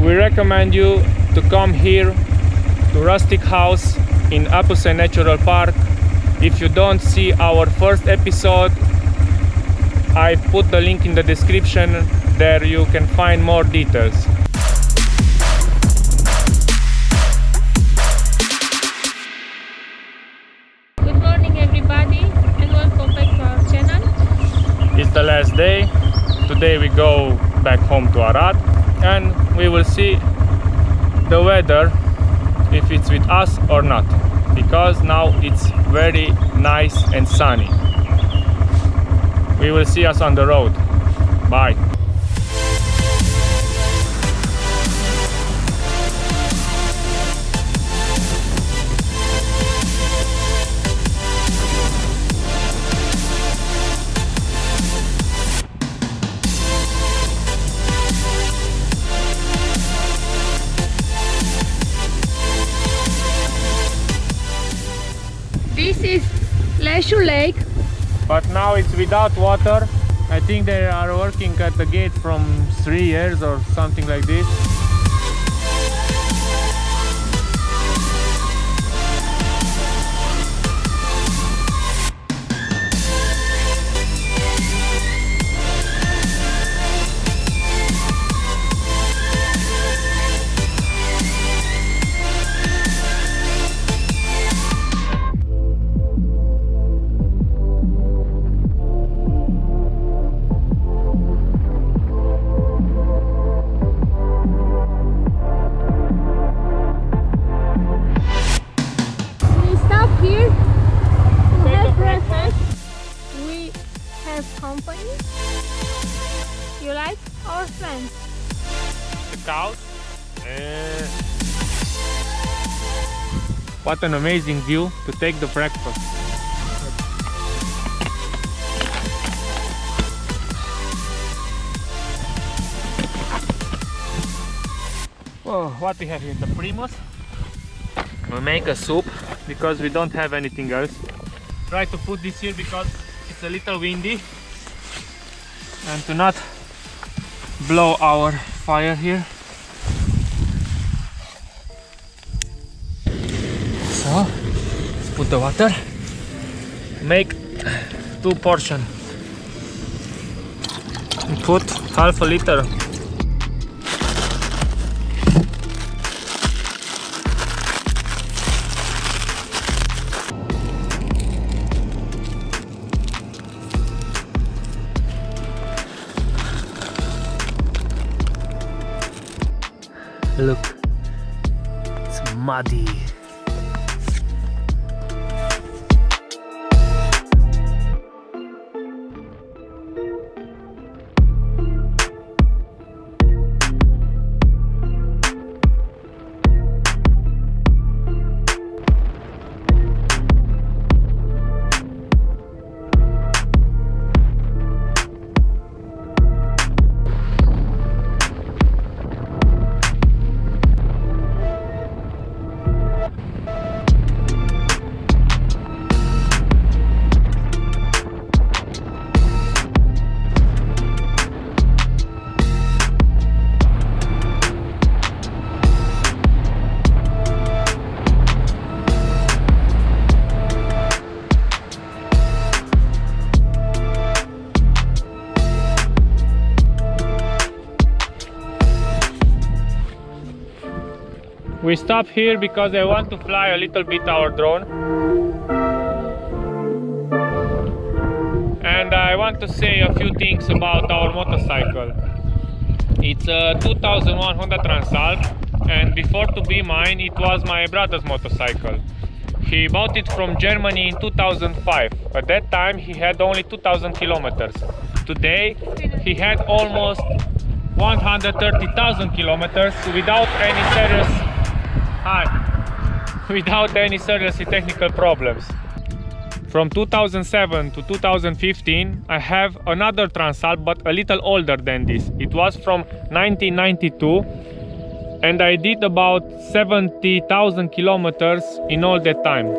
we recommend you to come here to Rustic House in Apuseni Natural Park. If you don't see our first episode, I put the link in the description. There you can find more details. Good morning everybody and welcome back to our channel. It's the last day. Today we go back home to Arad and we will see the weather, if it's with us or not, because now it's very nice and sunny. We will see us on the road. Bye. This is Leșu Lake. But now it's without water. I think they are working at the gate from 3 years or something like this. Company. You like our friends? The cows. What an amazing view to take the breakfast. Oh, what we have here? The primus. We make a soup because we don't have anything else. Try to put this here because it's a little windy and to not blow our fire here. So let's put the water. Make 2 portions. Put half a liter. Look, it's muddy. We stop here because I want to fly a little bit our drone. And I want to say a few things about our motorcycle. It's a 2001 Honda Transalp, and before to be mine, it was my brother's motorcycle. He bought it from Germany in 2005. At that time he had only 2000 kilometers. Today he had almost 130,000 kilometers without any serious technical problems. From 2007 to 2015 I have another Transalp, but a little older than this. It was from 1992 and I did about 70,000 kilometers in all that time.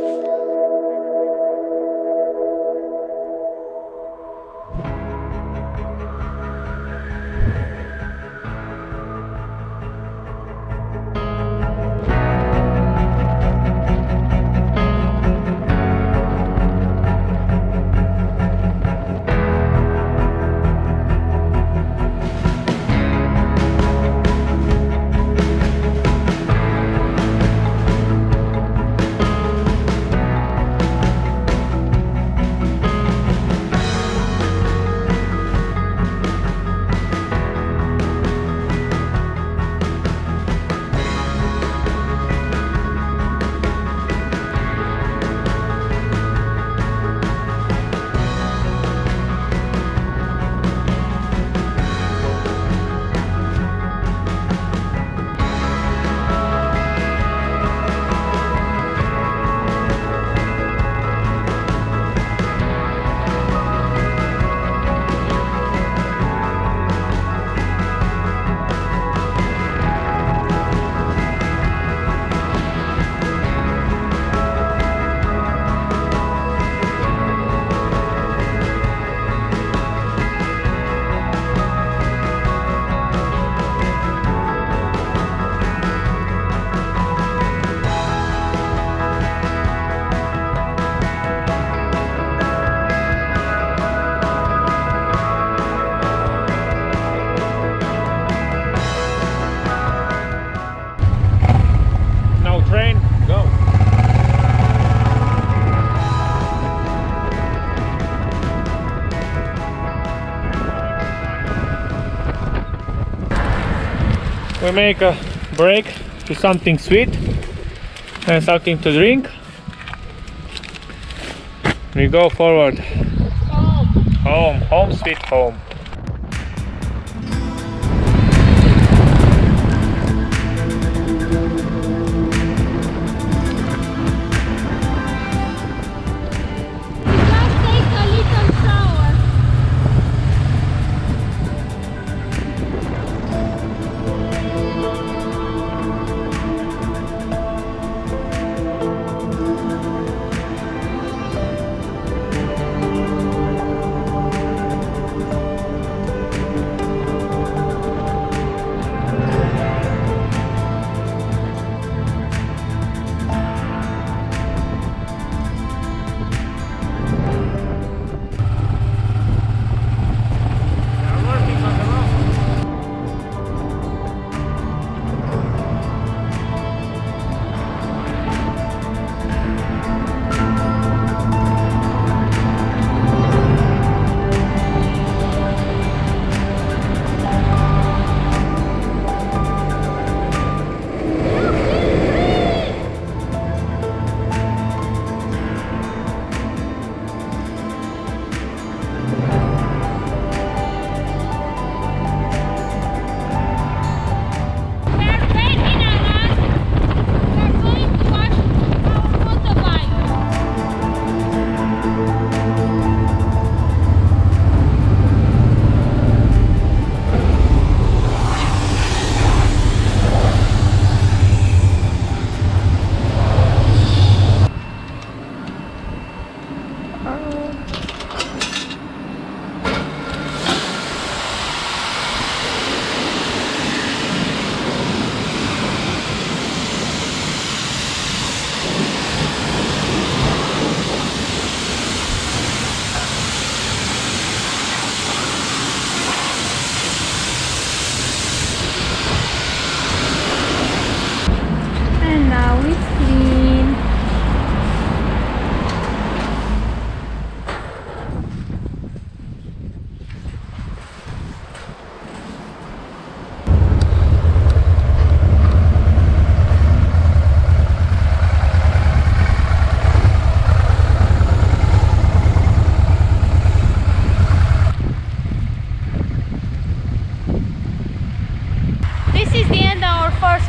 we make a break to something sweet and something to drink. We go forward. Home, home sweet home.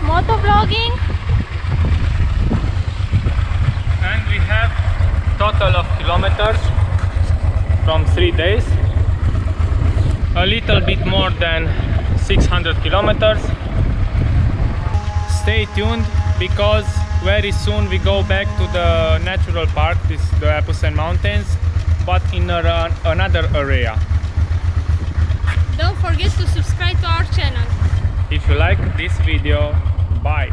Motovlogging, and we have total of kilometers from 3 days, a little bit more than 600 kilometers. Stay tuned because very soon we go back to the natural park, the Apuseni Mountains, but in another area. don't forget to subscribe to our channel. If you like this video, bye!